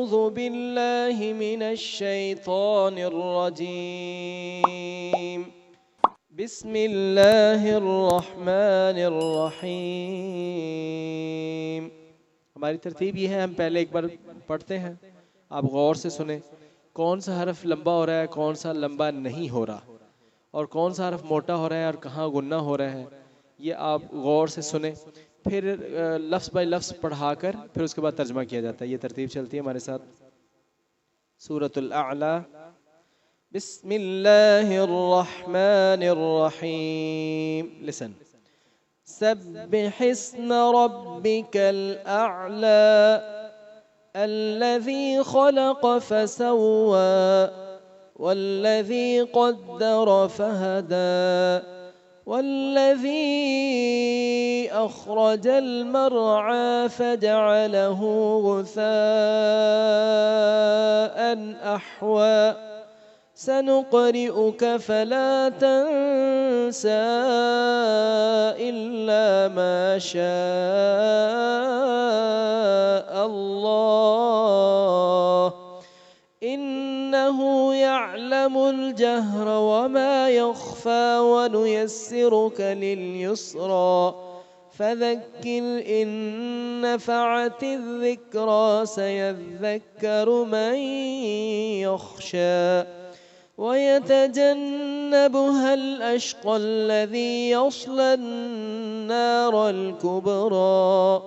أعوذ بالله من الشيطان الرجيم بسم الله الرحمن الرحیم. ہماری ترتیب یہ ہے، ہم پہلے ایک بار پڑھتے ہیں، آپ غور سے سنیں کون سا حرف لمبا ہو رہا ہے، کون سا لمبا نہیں ہو رہا، اور کون سا حرف موٹا ہو رہا ہے اور کہاں غنہ ہو رہا ہے. یہ آپ غور سے سنیں، پھر لفظ بائی لفظ پڑھا کر پھر اس کے بعد ترجمہ کیا جاتا ہے. یہ ترتیب چلتی ہے ہمارے ساتھ. سورۃ الاعلی. بسم اللہ الرحمن الرحیم. Listen. سبح اسم ربك الأعلى الذي خلق فسوى والذي قدر فهدى والذي أخرج المرعى فجعله غثاء أحوى سنقرئك فلا تنسى إلا ما شاء الله إنه يعلم الجهر وما يخفى ونيسرك لليسرى فذكر إن نفعت الذكرى سيذكر من يخشى ويتجنبها الأشقى الذي يصلى النار الكبرى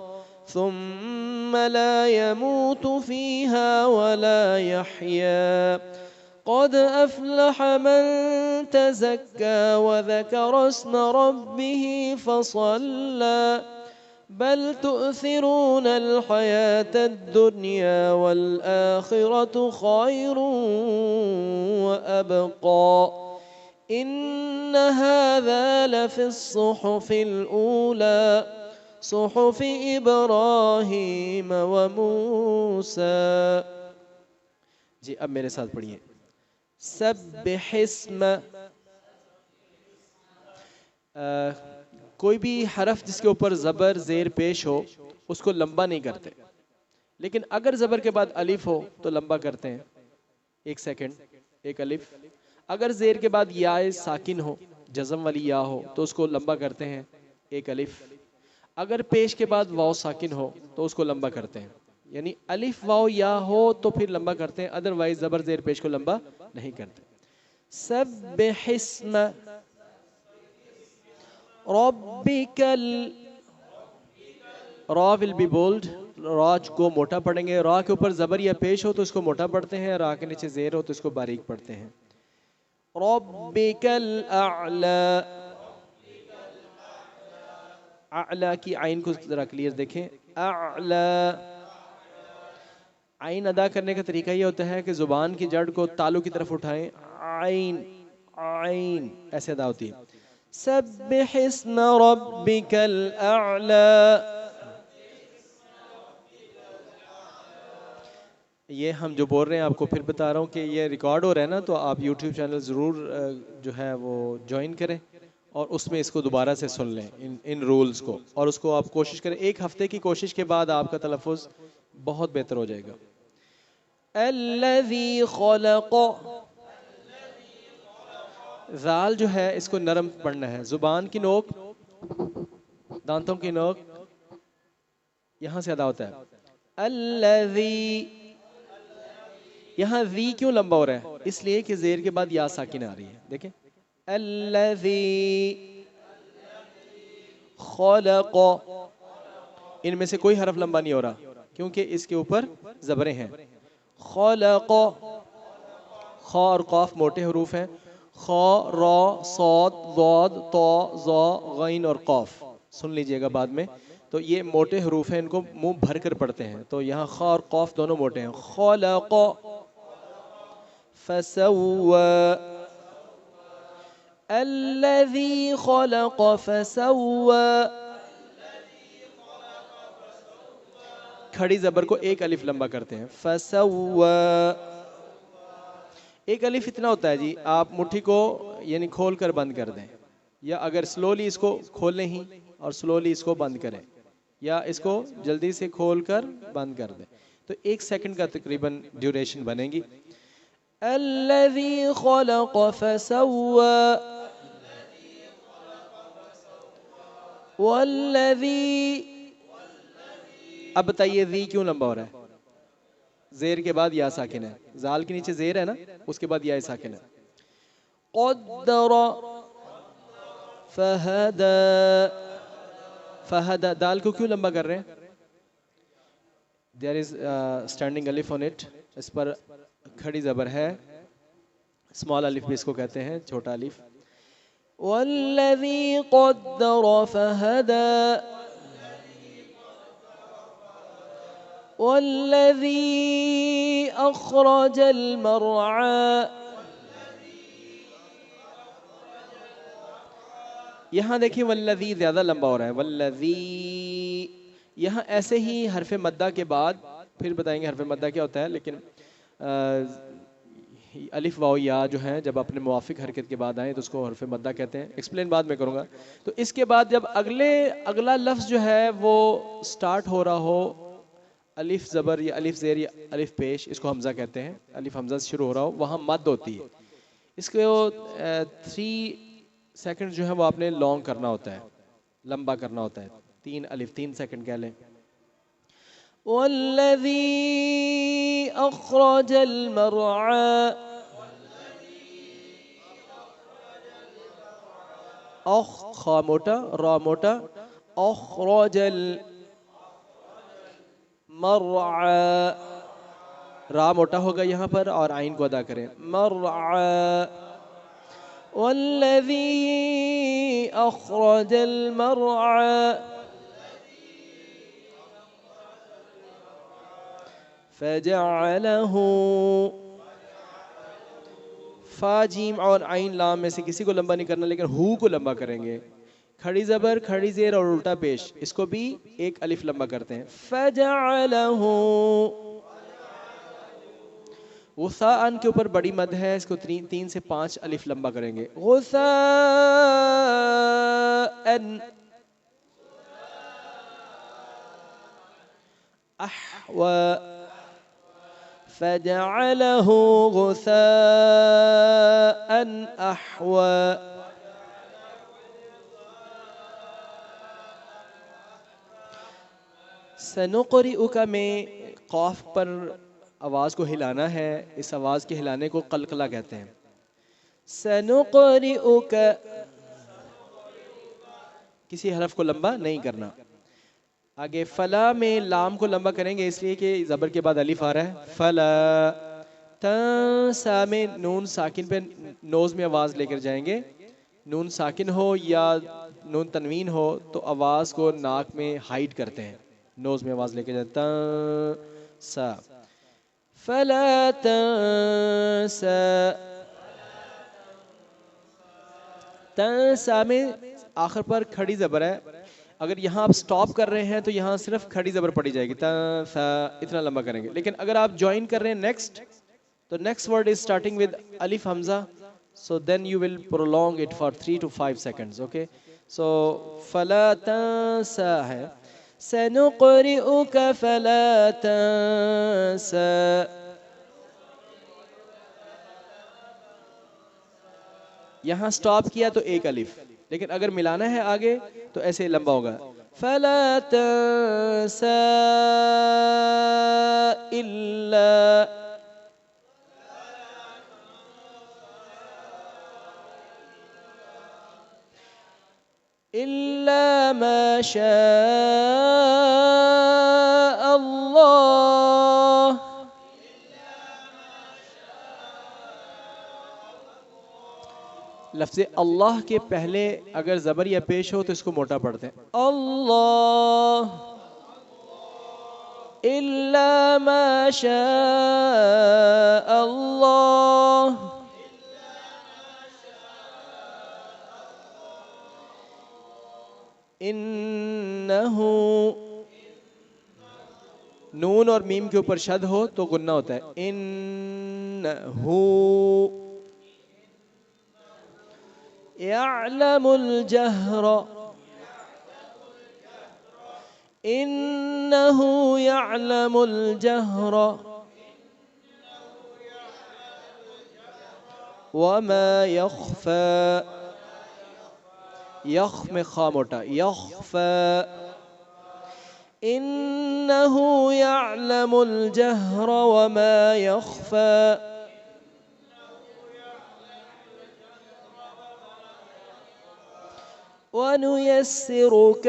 ثم لا يموت فيها ولا يحيا قد أفلح من تزكى وذكر اسم ربه فصلى بل تؤثرون الحياة الدنيا والآخرة خير وأبقى إن هذا لفي الصحف الأولى صحف إبراهيم وموسى. جی اب میرے ساتھ پڑھیے. سبح اسم، کوئی بھی حرف جس کے اوپر زبر زیر پیش ہو اس کو لمبا نہیں کرتے، لیکن اگر زبر کے بعد الف ہو تو لمبا کرتے ہیں. ایک سیکنڈ. ایک الف. اگر زیر کے بعد یا ساکن ہو، جزم والی یا ہو، تو اس کو لمبا کرتے ہیں. ایک الف. اگر پیش کے بعد واو ساکن ہو تو اس کو لمبا کرتے ہیں. یعنی الف واو یا ہو تو پھر لمبا کرتے ہیں، ادروائز زبر زیر پیش کو لمبا نہیں کرتے. سبح اسم ربک را will be bold. را کو موٹا پڑھیں گے. را کے اوپر زبر یا پیش ہو تو اس کو موٹا پڑھتے ہیں، را کے نیچے زیر ہو تو اس کو باریک پڑھتے ہیں. ربک الاعلی. اعلی کی عین کو ذرا کلیئر دیکھیں. اعلی. عین ادا کرنے کا طریقہ یہ ہوتا ہے کہ زبان کی جڑ کو تالو کی طرف اٹھائیں. عین عین ایسے ادا ہوتی ہے. سبح اسم ربک الاعلی. یہ ہم جو بول رہے ہیں آپ کو پھر بتا رہا ہوں کہ یہ ریکارڈ ہو رہا ہے نا، تو آپ یوٹیوب چینل ضرور جو ہے وہ جوائن کریں اور اس میں اس کو دوبارہ سے سن لیں ان رولز کو، اور اس کو آپ کوشش کریں. ایک ہفتے کی کوشش کے بعد آپ کا تلفظ بہت بہتر ہو جائے گا. الذی خلق. ذال جو ہے اس کو نرم پڑھنا ہے. زبان کی نوک، دانتوں کی نوک یہاں سے ادا ہوتا ہے. الذی. یہاں ذی کیوں لمبا ہو رہا ہے؟ اس لیے کہ زیر کے بعد یا ساکن آ رہی ہے. دیکھیں. الذی خلق. ان میں سے کوئی حرف لمبا نہیں ہو رہا کیونکہ اس کے اوپر زبریں ہیں. خلق. خا اور قاف موٹے حروف ہیں. خا، را، صاد، ضاد، طا، ظا، غین اور قاف. سن لیجئے گا بعد میں. تو یہ موٹے حروف ہیں، ان کو منہ بھر کر پڑھتے ہیں. تو یہاں خا اور قاف دونوں موٹے ہیں. خلق فسوى. الذي خلق فسوى. کھڑی زبر کو ایک الف لمبا کرتے ہیں. فسوى. ایک الف اتنا ہوتا ہے جی، آپ مٹھی کو یعنی کھول کر بند کر دیں، یا اگر سلولی اس کو کھولیں ہی اور سلولی اس کو بند کریں، یا اس کو جلدی سے کھول کر بند کر دیں. تو 1 سیکنڈ کا تقریباً ڈیوریشن بنے گی. الذی خلق فسوى والذی. اب بتائیے ذی کیوں لمبا ہو رہا ہے؟ زیر کے بعد یا ساکن ہے, زال کے نیچے زیر ہے نا, اس کے بعد یا ساکن ہے. قدر فہدى, فہدى دال کو کیوں لمبا کر رہے ہیں؟ there is standing alif on it, اس پر کھڑی زبر ہے, اسمال الف بھی اس کو کہتے ہیں, چھوٹا الف. والذی قدر فہدى والذی اخرج المرعى. یہاں دیکھیں والذی زیادہ لمبا ہو رہا ہے, والذی. یہاں ایسے ہی حرف مدہ کے بعد پھر بتائیں گے حرف مدہ کیا ہوتا ہے, لیکن الف واو یا جو ہیں جب اپنے موافق حرکت کے بعد آئیں تو اس کو حرف مدہ کہتے ہیں. ایکسپلین بعد میں کروں گا. تو اس کے بعد جب اگلا لفظ جو ہے وہ سٹارٹ ہو رہا ہو الف زبر یا الف زیر یا الف پیش, اس کو حمزہ کہتے ہیں, الف حمزہ سے شروع ہو رہا ہو, وہاں مد ہوتی ہے. اس کو 3 سیکنڈ جو ہے وہ آپ نے لانگ کرنا ہوتا ہے, لمبا کرنا ہوتا ہے. 3 سیکنڈ کہہ لیں. والذی اخرج المرعى, خا موٹا را موٹا, اخرج المرعى, را موٹا ہوگا یہاں پر اور عین کو ادا کریں, مرعى. والذی اخرج المرعى فجعله, فا جیم اور عین لام میں سے کسی کو لمبا نہیں کرنا, لیکن ہو کو لمبا کریں گے. کھڑی زبر, کھڑی زیر اور الٹا پیش, اس کو بھی ایک الف لمبا کرتے ہیں. فجعله, غثاء کے اوپر بڑی مد ہے, اس کو 3 سے 5 الف لمبا کریں گے. غثاء احوى فجعله غثاء احوى. سنقرئک میں قاف پر آواز کو ہلانا ہے, اس آواز کے ہلانے کو قلقلہ کہتے ہیں. سنقرئک, کسی حرف کو لمبا نہیں کرنا. آگے فلا میں لام کو لمبا کریں گے اس لیے کہ زبر کے بعد الف آ رہا ہے. فلا. تنسا میں نون ساکن پہ نوز میں آواز لے کر جائیں گے. نون ساکن ہو یا نون تنوین ہو تو آواز کو ناک میں ہائیڈ کرتے ہیں, نوز میں آواز لے کے جائیں. تنسا. فلا تنسا, تنسا میں آخر پر کھڑی زبر ہے. اگر یہاں آپ سٹاپ کر رہے ہیں تو یہاں صرف کھڑی زبر پڑی جائے گی, تنسا, اتنا لمبا کریں گے. لیکن اگر آپ جوائن کر رہے ہیں نیکسٹ, تو next word is starting with الف حمزہ, so then you will prolong it for 3 to 5 seconds. Okay, so فلا تنسا ہے. سنقرئک فلا تنسا. یہاں سٹاپ کیا تو ایک الف, لیکن اگر ملانا ہے آگے تو ایسے لمبا ہوگا. فلا تنسا الا, الا ما شاء اللہ. لفظ اللہ کے پہلے اگر زبر یا پیش ہو تو اس کو موٹا پڑھتے ہیں. اللہ. الا ما شاء اللہ. انہو, نون اور میم کے اوپر شد ہو تو غنہ ہوتا ہے. انہو. یعلم الجہر, إنه يعلم الجهر وما يخفى يخ میں خا موٹا يخفى إنه يعلم الجهر وما يخفى ونيسرك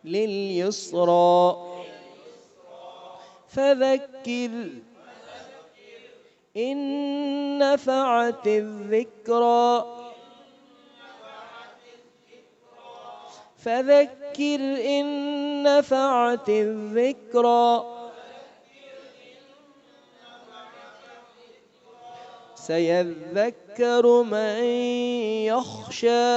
لليسرى فذكر إن نفعت الذكرى فذكر إن نفعت الذكرى سيذكر من يخشى.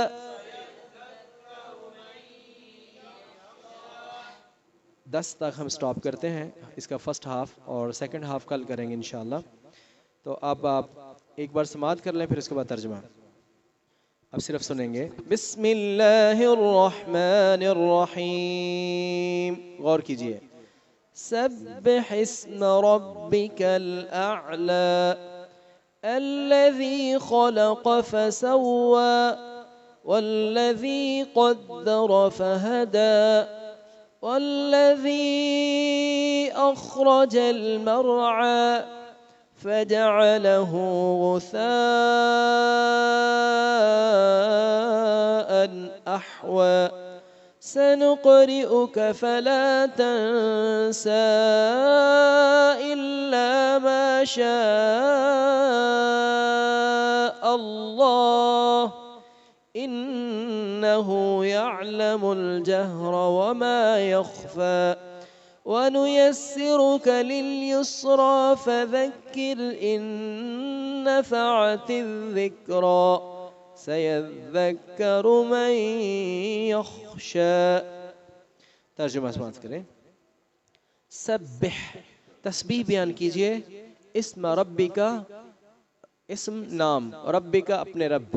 10 تک ہم سٹاپ کرتے ہیں اس کا فرسٹ ہاف، اور سیکنڈ ہاف کل کریں گے انشاءاللہ. تو اب آپ ایک بار سماعت کر لیں، پھر اس کے بعد ترجمہ. اب صرف سنیں گے. بسم اللہ الرحمن الرحیم. غور کیجئے. سبح اسم ربک الاعلی الذي خلق فسوى والذي قدر فهدى والذي أخرج المرعى فجعله غثاء أحوى سنقرئك فلا تنسى إلا ما شاء الله إنه يعلم الجهر وما يخفى ونيسرك لليسرى فذكر إن نفعت الذكرى سيذكر من يخشى. ترجمہ سماعت کریں. سبح تسبیح بیان کیجئے. اسم ربی کا اسم نام، ربی کا اپنے رب،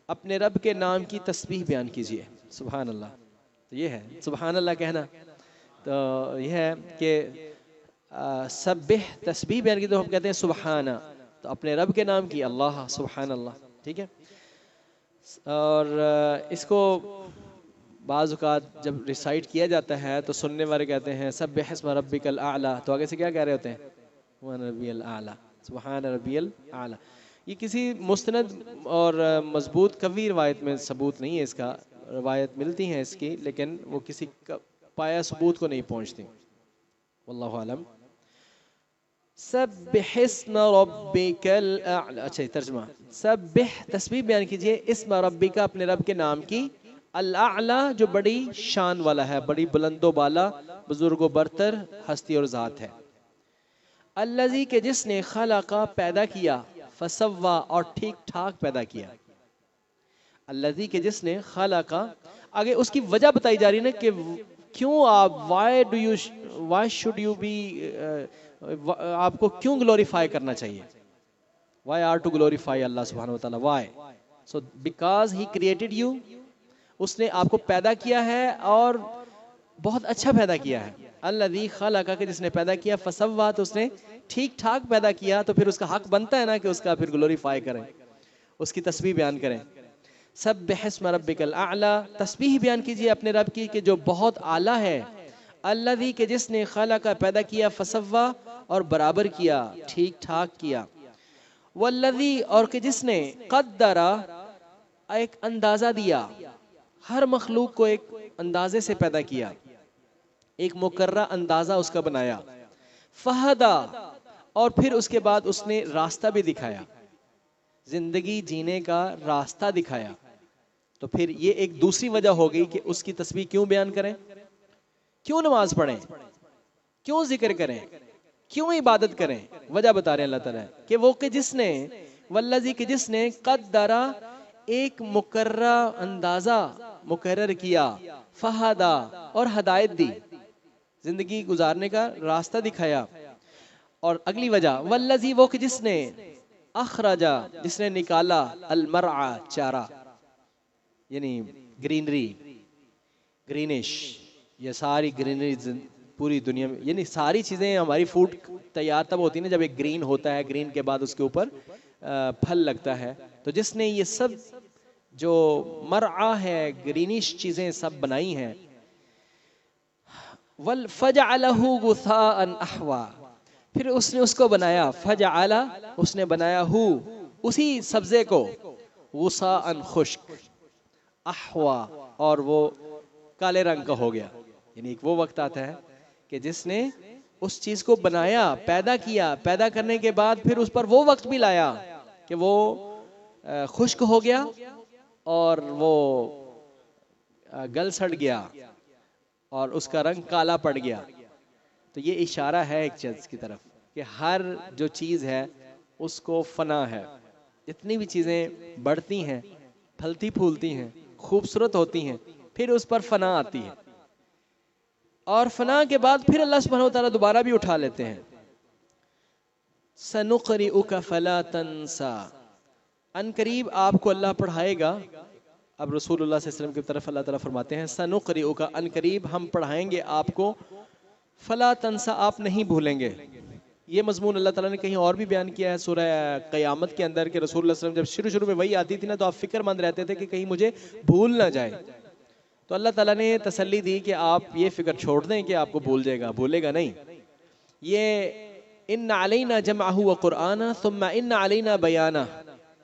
اپنے رب کے نام کی تسبیح بیان کیجئے. سبحان اللہ. تو یہ ہے سبحان اللہ کہنا. تو یہ ہے کہ سبح تسبیح بیان کی تو ہم کہتے ہیں سبحانہ. تو اپنے رب کے نام کی اللہ، سبحان اللہ. ٹھیک ہے. اور اس کو بعض اوقات جب ریسائٹ کیا جاتا ہے تو سننے والے کہتے ہیں سبح اسم ربک الاعلی، تو آگے سے کیا کہہ رہے ہوتے ہیں؟ سبحان ربی الاعلی، سبحان ربی الاعلی. یہ کسی مستند اور مضبوط قوی روایت میں ثبوت نہیں ہے. اس کا روایت ملتی ہیں اس کی، لیکن وہ کسی پایا ثبوت کو نہیں پہنچتی. واللہ اعلم. سبح اسم ربک الاعلی. اچھا ترجمہ. سبح تسبیح بیان کیجئے اسم ربک کا اپنے رب کے نام کی، الاعلی جو بڑی شان والا ہے، بڑی بلند و بالا، بزرگ و برتر ہستی اور ذات ہے. الذی کہ جس نے خلق پیدا کیا، فسوا اور ٹھیک ٹھاک پیدا کیا. الذی کہ جس نے خلق، آگے اس کی وجہ بتائی جا رہی ہے نا کہ کیوں آپ why should you be آپ کو کیوں گلوریفائی کرنا چاہیے. why are to glorify اللہ سبحانہ وتعالی. why so because he created you. اس نے آپ کو پیدا کیا ہے اور بہت اچھا پیدا کیا ہے. الذی خلق کہ جس نے پیدا کیا، فسوا تو اس نے ٹھیک ٹھاک پیدا کیا، تو پھر اس کا حق بنتا ہے نا کہ اس کا پھر گلوریفائی کریں، اس کی تسبیح بیان کریں. سبح اسم ربک الاعلی تسبیح بیان کیجئے اپنے رب کی کہ جو بہت اعلیٰ ہے. الذی کہ جس نے خلق پیدا کیا، فسوا اور برابر کیا، ٹھیک ٹھاک کیا. والذی اور کہ جس نے قدر ایک اندازہ دیا، ہر مخلوق کو ایک اندازے سے پیدا کیا، ایک مقررہ اندازہ اس کا بنایا. فہدا اور پھر اس کے بعد اس نے راستہ بھی دکھایا، زندگی جینے کا راستہ دکھایا. تو پھر یہ ایک دوسری وجہ ہو گئی کہ اس کی تسبیح کیوں بیان کریں، کیوں نماز پڑھیں، کیوں ذکر کریں، کیوں عبادت کریں. وجہ بتا رہے ہیں اللہ تعالیٰ کہ وہ کہ جس نے، والذی کہ جس نے قدرہ ایک مقررہ اندازہ مقرر کیا، فہدا اور ہدایت دی، زندگی گزارنے کا راستہ دکھایا. اور اگلی وجہ والذی وہ کہ جس نے اخرجا جس نے نکالا، المرعى چارہ یعنی گرینری، گرینش، یہ ساری گرینری پوری دنیا میں، یعنی ساری چیزیں ہماری فوڈ تیار تب ہوتی ہے نا جب ایک گرین ہوتا ہے، گرین کے بعد اس کے اوپر پھل لگتا ہے. تو جس نے یہ سب جو مرعا ہے، گرینش چیزیں سب بنائی ہیں، فَجَعَلَهُ غُثَاءً أَحْوَىٰ، پھر اس نے اس کو بنایا، فَجَعَلَ، اس نے بنایا ہو، اسی سبزے کو، غُثَاءً، خشک، أَحْوَىٰ، اور وہ کالے رنگ کا ہو گیا. یعنی ایک وہ وقت آتا ہے کہ جس نے اس چیز کو بنایا، پیدا کیا، پیدا کرنے کے بعد پھر اس پر وہ وقت بھی لایا کہ وہ خشک ہو گیا اور وہ گل سڑ گیا اور اس کا رنگ کالا پڑ گیا. تو یہ اشارہ ہے ایک چیز کی طرف کہ ہر جو چیز ہے اس کو فنا ہے. جتنی بھی چیزیں بڑھتی ہیں، پھلتی پھولتی ہیں، خوبصورت ہوتی ہیں، پھر اس پر فنا آتی ہے، اور فنا کے بعد پھر اللہ سبحانہ و تعالیٰ دوبارہ بھی اٹھا لیتے ہیں. سَنُقْرِئُكَ فَلَا تَنْسَى، ان قریب آپ کو اللہ پڑھائے گا. اب رسول اللہ صلی اللہ علیہ وسلم کی طرف اللہ تعالیٰ فرماتے ہیں سَنُقْرِئُكَ، ان قریب ہم پڑھائیں گے آپ کو، فَلَا تَنْسَى، آپ نہیں بھولیں گے. یہ مضمون اللہ تعالیٰ نے کہیں اور بھی بیان کیا ہے سورہ قیامت کے اندر کہ رسول اللہ صلی اللہ علیہ وسلم جب شروع میں وہی آتی تھی نا تو آپ فکر مند رہتے تھے کہ کہیں مجھے بھول نہ جائے. تو اللہ تعالیٰ نے تسلی دی کہ آپ یہ فکر چھوڑ دیں کہ آپ کو بھول جائے گا، بھولے گا نہیں. یہ ان علینا جمعہ و قرآن ثم ان علینا بیانہ،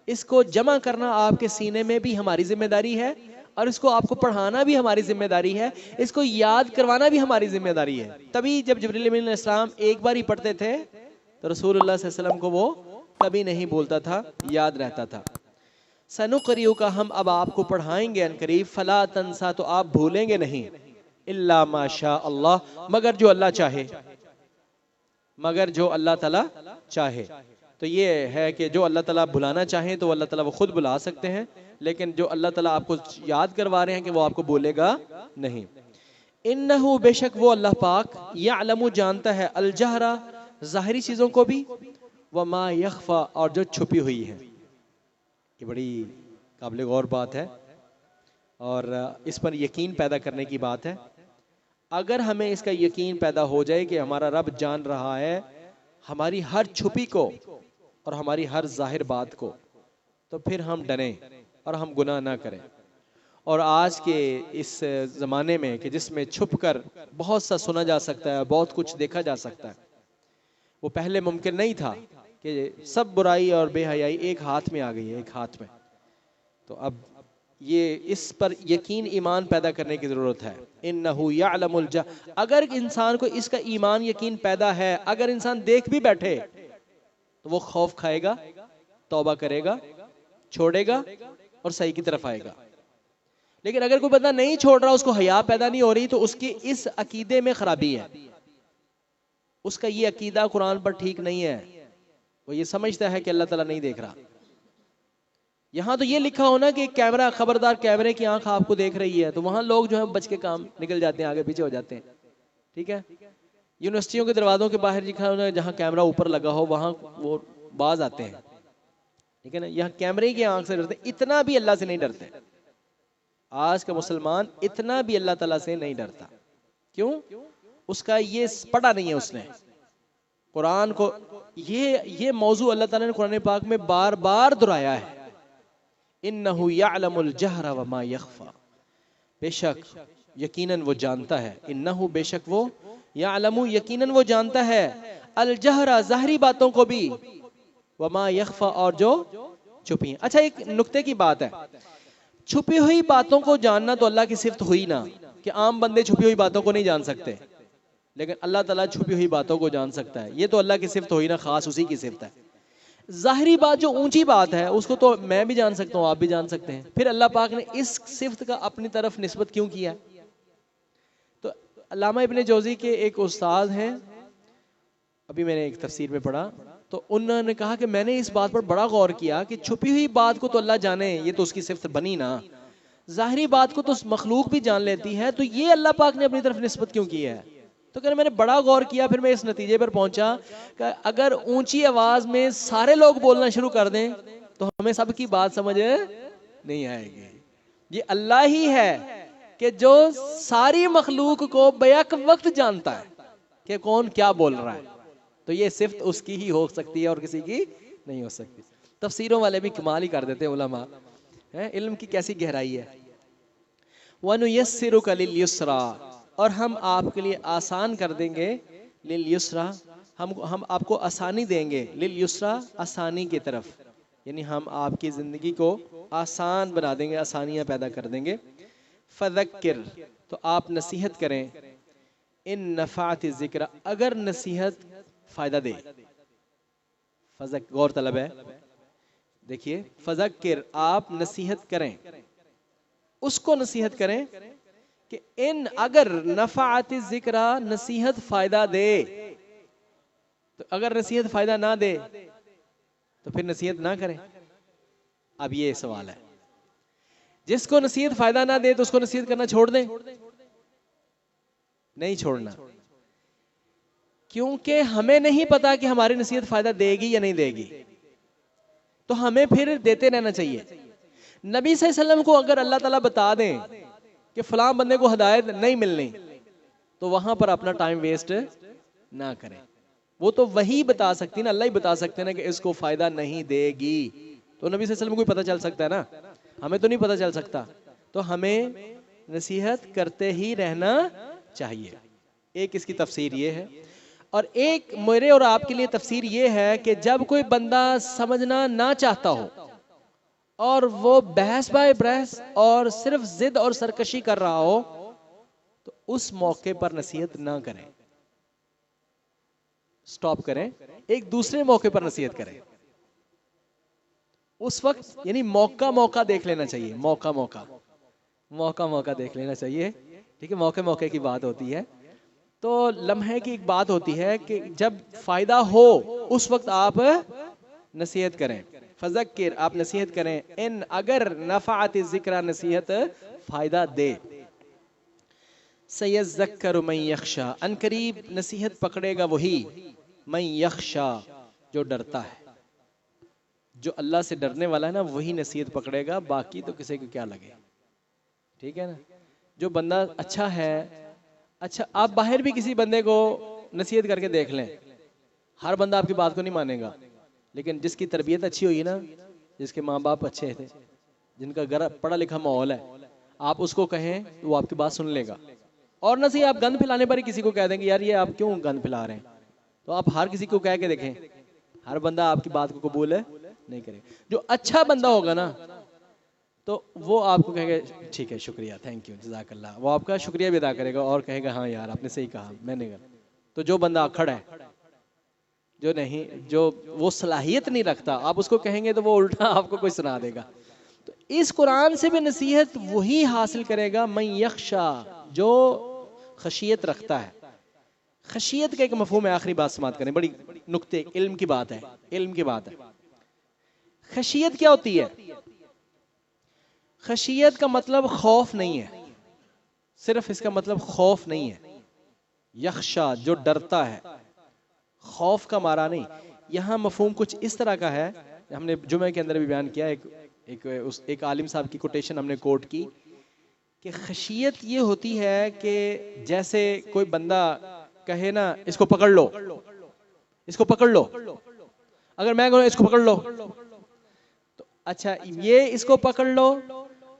اس کو جمع کرنا آپ کے سینے میں بھی ہماری ذمہ داری ہے، اور اس کو آپ کو پڑھانا بھی ہماری ذمہ داری ہے، اس کو یاد کروانا بھی ہماری ذمہ داری ہے. تبھی جب جبریل امین علیہ السلام ایک بار ہی پڑھتے تھے تو رسول اللہ صلی اللہ علیہ وسلم کو وہ کبھی نہیں بولتا تھا، یاد رہتا تھا. سَنُقْرِئُكَ، ہم اب آپ کو پڑھائیں گے ان قریب، فَلَا تَنْسَى، تو آپ بھولیں گے نہیں، إِلَّا مَا شَاءَ اللَّهُ، مگر جو اللہ چاہے، مگر جو اللہ تعالیٰ چاہے. تو یہ ہے کہ جو اللہ تعالیٰ بلانا چاہیں تو اللہ تعالیٰ وہ خود بلا سکتے ہیں، لیکن جو اللہ تعالیٰ آپ کو یاد کروا رہے ہیں کہ وہ آپ کو بولے گا نہیں. إِنَّهُ، بے شک وہ اللہ پاک، يَعْلَمُ، جانتا ہے، الجہرہ، ظاہری چیزوں کو بھی، وَمَا يَخْفَى، اور جو چھپی ہوئی ہے. یہ بڑی قابل غور بات ہے اور اس پر یقین پیدا کرنے کی بات ہے. اگر ہمیں اس کا یقین پیدا ہو جائے کہ ہمارا رب جان رہا ہے ہماری ہر چھپی کو اور ہماری ہر ظاہر بات کو، تو پھر ہم ڈریں اور ہم گناہ نہ کریں. اور آج کے اس زمانے میں کہ جس میں چھپ کر بہت سا سنا جا سکتا ہے، بہت کچھ دیکھا جا سکتا ہے، وہ پہلے ممکن نہیں تھا کہ سب برائی اور بے حیائی ایک ہاتھ میں آ گئی ہے، ایک ہاتھ میں. تو اب یہ اس پر یقین، ایمان پیدا کرنے کی ضرورت ہے. انہو یعلم اگر انسان کو اس کا ایمان، یقین پیدا ہے، اگر انسان دیکھ بھی بیٹھے تو وہ خوف کھائے گا، توبہ کرے گا، چھوڑے گا اور صحیح کی طرف آئے گا. لیکن اگر کوئی بندہ نہیں چھوڑ رہا، اس کو حیا پیدا نہیں ہو رہی، تو اس کی اس عقیدے میں خرابی ہے. اس کا یہ عقیدہ قرآن پر ٹھیک نہیں ہے. وہ یہ سمجھتا ہے کہ اللہ تعالیٰ نہیں دیکھ رہا. یہاں تو یہ لکھا ہونا کہ کیمرہ، خبردار کیمرے کی آنکھ آپ کو دیکھ رہی ہے، تو وہاں لوگ جو ہیں بچ کے کام نکل جاتے ہیں، آگے پیچھے ہو جاتے ہیں. ٹھیک ہے. یونیورسٹیوں کے دروازوں کے باہر لکھا ہونا جہاں کیمرہ اوپر لگا ہو وہاں وہ باز آتے ہیں. ٹھیک ہے نا. یہاں کیمرے کی آنکھ سے ڈرتے، اتنا بھی اللہ سے نہیں ڈرتے. آج کا مسلمان اتنا بھی اللہ تعالیٰ سے نہیں ڈرتا. کیوں؟ اس کا یہ پڑھا نہیں ہے اس نے قرآن کو. یہ موضوع اللہ تعالیٰ نے قرآن پاک میں بار بار دہرایا ہے. انہو یعلم الجہر وما یخفا، بے شک یقیناً وہ جانتا ہے، انہو بے شک وہ، یعلم یقیناً وہ جانتا ہے، الجہر ظاہری باتوں کو بھی، وما یخفا اور جو چھپی ہیں. اچھا ایک نکتے کی بات ہے، چھپی ہوئی باتوں کو جاننا تو اللہ کی صفت ہوئی نا، کہ عام بندے چھپی ہوئی باتوں کو نہیں جان سکتے، لیکن اللہ تعالیٰ چھپی ہوئی باتوں کو جان سکتا ہے. یہ تو اللہ کی صفت ہوئی نا، خاص اسی کی صفت ہے. ظاہری بات جو اونچی بات ہے اس کو تو میں بھی جان سکتا ہوں، آپ بھی جان سکتے ہیں، پھر اللہ پاک نے اس صفت کا اپنی طرف نسبت کیوں کیا ہے؟ تو علامہ ابن جوزی کے ایک استاد ہیں، ابھی میں نے ایک تفسیر میں پڑھا تو انہوں نے کہا کہ میں نے اس بات پر بڑا غور کیا کہ چھپی ہوئی بات کو تو اللہ جانے، یہ تو اس کی صفت بنی نا، ظاہری بات کو تو مخلوق بھی جان لیتی ہے، تو یہ اللہ پاک نے اپنی طرف نسبت کیوں کی ہے؟ تو کہ میں نے بڑا غور کیا، پھر میں اس نتیجے پر پہنچا کہ اگر اونچی آواز میں سارے لوگ بولنا شروع کر دیں تو ہمیں سب کی بات سمجھ نہیں آئے گی. یہ اللہ ہی ہے کہ جو ساری مخلوق کو بیک وقت جانتا ہے کہ کون کیا بول رہا ہے، تو یہ صفت اس کی ہی ہو سکتی ہے اور کسی کی نہیں ہو سکتی. تفسیروں والے بھی کمال ہی کر دیتے ہیں علماء، علم کی کیسی گہرائی ہے. وَنُيَسِّرُكَ لِلْيُسْرَى، اور ہم آپ کے لیے آسان کر دیں گے. لِلْيُسْرَى، ہم آپ کو آسانی دیں گے. لِلْيُسْرَى، آسانی کی طرف، یعنی ہم آپ کی زندگی کو آسان بنا دیں گے، آسانیاں پیدا کر دیں گے. فذکر، تو آپ نصیحت کریں. ان نفعت الذکر، اگر نصیحت فائدہ دے. غور طلب ہے، دیکھیے فذکر، آپ نصیحت کریں، اس کو نصیحت کریں کہ ان اگر نفعت الذکر، نصیحت فائدہ دے. تو اگر نصیحت فائدہ نہ دے تو پھر نصیحت نہ کریں. اب یہ سوال ہے، جس کو نصیحت فائدہ نہ دے تو اس کو نصیحت کرنا چھوڑ دیں؟ نہیں چھوڑنا، کیونکہ ہمیں نہیں پتا کہ ہماری نصیحت فائدہ دے گی یا نہیں دے گی، تو ہمیں پھر دیتے رہنا چاہیے. نبی صلی اللہ علیہ وسلم کو اگر اللہ تعالیٰ بتا دیں کہ فلاں بندے کو ہدایت نہیں ملنی، تو وہاں پر اپنا ٹائم ویسٹ نہ کریں. وہ تو وہی بتا سکتی نا، اللہ ہی بتا سکتے نا کہ اس کو فائدہ نہیں دے گی. تو نبی صلی اللہ علیہ وسلم کو پتہ چل سکتا ہے نا، ہمیں تو نہیں پتہ چل سکتا. تو ہمیں نصیحت کرتے ہی رہنا چاہیے. ایک اس کی تفسیر یہ ہے، اور ایک میرے اور آپ کے لیے تفسیر یہ ہے کہ جب کوئی بندہ سمجھنا نہ چاہتا ہو اور وہ بحث بائے بحث اور صرف ضد اور سرکشی کر رہا ہو، تو اس موقع پر نصیحت نہ کریں، سٹاپ کریں، ایک دوسرے موقع پر نصیحت کریں. اس وقت یعنی موقع دیکھ لینا چاہیے، موقع دیکھ لینا چاہیے. ٹھیک ہے، موقع کی بات ہوتی ہے، تو لمحے کی ایک بات ہوتی ہے کہ جب فائدہ ہو اس وقت آپ نصیحت کریں. فذکر، آپ نصیحت کریں. ان اگر نفعت الذکر، نصیحت فائدہ دے. سیذکر من یخشی، ان قریب نصیحت پکڑے گا وہی من یخشی، جو ڈرتا ہے. جو اللہ سے ڈرنے والا ہے نا، وہی نصیحت پکڑے گا، باقی تو کسی کو کیا لگے. ٹھیک ہے نا. جو بندہ اچھا ہے، اچھا آپ باہر بھی کسی بندے کو نصیحت کر کے دیکھ لیں، ہر بندہ آپ کی بات کو نہیں مانے گا، لیکن جس کی تربیت اچھی ہوئی نا، جس کے ماں باپ اچھے تھے، جن کا گھر پڑھا لکھا ماحول ہے، آپ اس کو کہیں تو وہ آپ کی بات سن لے گا. اور نہ صحیح آپ گند پھیلانے پر ہی کسی کو کہہ دیں گے یار یہ آپ کیوں گند پھیلا رہے ہیں، تو آپ ہر کسی کو کہہ کے دیکھیں، ہر بندہ آپ کی بات کو قبول نہیں کرے. جو اچھا بندہ ہوگا نا، تو وہ آپ کو کہے گا ٹھیک ہے، شکریہ، تھینک یو، جزاک اللہ، وہ آپ کا شکریہ بھی ادا کرے گا اور کہے گا ہاں یار آپ نے صحیح کہا، میں نے کہا. تو جو بندہ اکھڑ ہے، جو وہ صلاحیت نہیں رکھتا، آپ اس کو کہیں گے تو وہ الٹا آپ کو کوئی سنا دے گا. تو اس قرآن سے بھی نصیحت وہی حاصل کرے گا من یخشا، جو خشیت رکھتا ہے. خشیت کا ایک مفہوم ہے، آخری بات سماعت کریں، بڑی نکتے علم کی بات ہے. خشیت کیا ہوتی ہے؟ خشیت کا مطلب خوف نہیں ہے، صرف اس کا مطلب خوف نہیں ہے. یخشا، جو ڈرتا ہے، خوف کا مارا نہیں. یہاں مفہوم کچھ اس طرح کا ہے، ہم نے جمعہ کے اندر بھی بیان کیا، ایک عالم صاحب کی کوٹیشن ہم نے کوٹ کی کہ خشیت یہ ہوتی ہے کہ جیسے کوئی بندہ کہے نا اس کو پکڑ لو، اگر میں کہوں اس کو پکڑ لو، تو اچھا یہ اس کو پکڑ لو،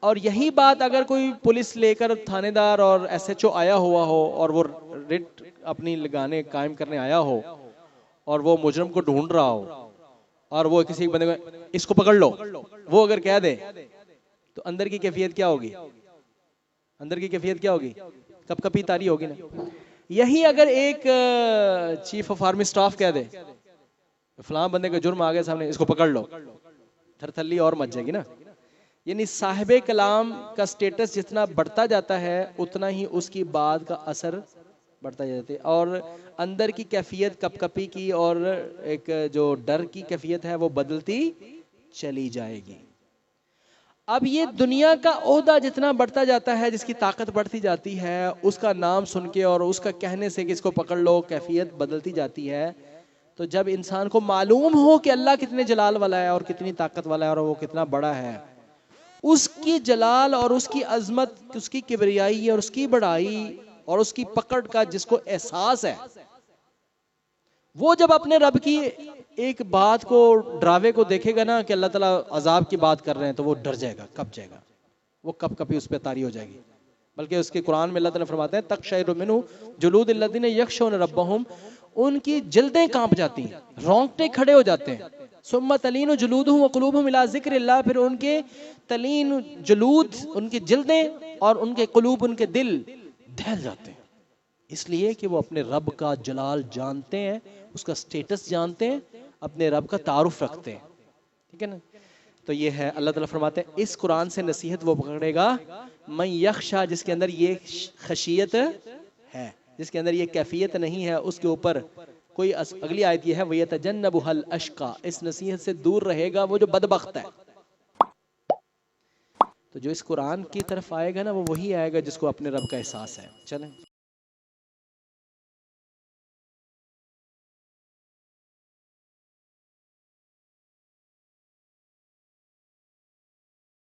اور یہی بات اگر کوئی پولیس لے کر تھانے دار اور ایس ایچ او آیا ہوا ہو اور وہ ریٹ اپنی لگانے قائم کرنے آیا ہو اور وہ مجرم کو ڈھونڈ رہا ہو اور وہ کسی بندے کو اس کو پکڑ لو، وہ اگر کہہ دے تو اندر کی کیفیت کیا ہوگی؟ کپ کپی تاری ہوگی نا. یہی اگر ایک چیف آف آرمی سٹاف کہہ دے فلاں بندے کا جرم آ گیا سامنے، اس کو پکڑ لو، تھر تھلی اور مچ جائے گی نا. یعنی صاحب کلام کا سٹیٹس جتنا بڑھتا جاتا ہے اتنا ہی اس کی بات کا اثر بڑھتا جاتا ہے، اور اندر کی کیفیت کپ کپی کی اور ایک جو ڈر کی کیفیت ہے وہ بدلتی چلی جائے گی. اب یہ دنیا کا عہدہ جتنا بڑھتا جاتا ہے، جس کی طاقت بڑھتی جاتی ہے، اس کا نام سن کے اور اس کا کہنے سے کہ اس کو پکڑ لو، کیفیت بدلتی جاتی ہے. تو جب انسان کو معلوم ہو کہ اللہ کتنے جلال والا ہے اور کتنی طاقت والا ہے اور وہ کتنا بڑا ہے، اس کی جلال اور اس کی عظمت، اس کی کبریائی اور اس کی بڑائی اور اس کی پکڑ کا جس کو احساس ہے، وہ جب اپنے رب کی ایک بات کو، ڈراوے کو دیکھے گا نا کہ اللہ تعالیٰ عذاب کی بات کر رہے ہیں، تو وہ ڈر جائے گا، کب جائے گا، وہ کب کبھی اس پہ طاری ہو جائے گی. بلکہ اس کے قرآن میں اللہ تعالیٰ فرماتے ہیں تقشعر منہ جلود الذین یخشون ربہم، ان کی جلدیں کانپ جاتی ہیں، رونگٹے کھڑے ہو جاتے ہیں. ثم تلین جلودہم وقلوبہم الی ذکر اللہ، پھر ان کے تلین جلود، ان کی جلدیں اور ان کے قلوب، ان کے دل دہل جاتے ہیں، اس لیے کہ وہ اپنے رب کا جلال جانتے ہیں، اس کا سٹیٹس جانتے ہیں، اپنے رب کا تعارف رکھتے ہیں. ٹھیک ہے نا؟ تو یہ ہے اللہ تعالیٰ فرماتے ہیں اس قرآن سے نصیحت وہ پکڑے گا من یخشا، جس کے اندر یہ خشیت ہے، جس کے اندر یہ کیفیت نہیں ہے، اس کے اوپر کوئی اگلی آیت یہ ہے وَيَتَجَنَّبُهَا الْأَشْقَى، اس نصیحت سے دور رہے گا وہ جو بدبخت ہے. تو جو اس قرآن کی طرف آئے گا نا وہ وہی آئے گا جس کو اپنے رب کا احساس ہے. چلیں.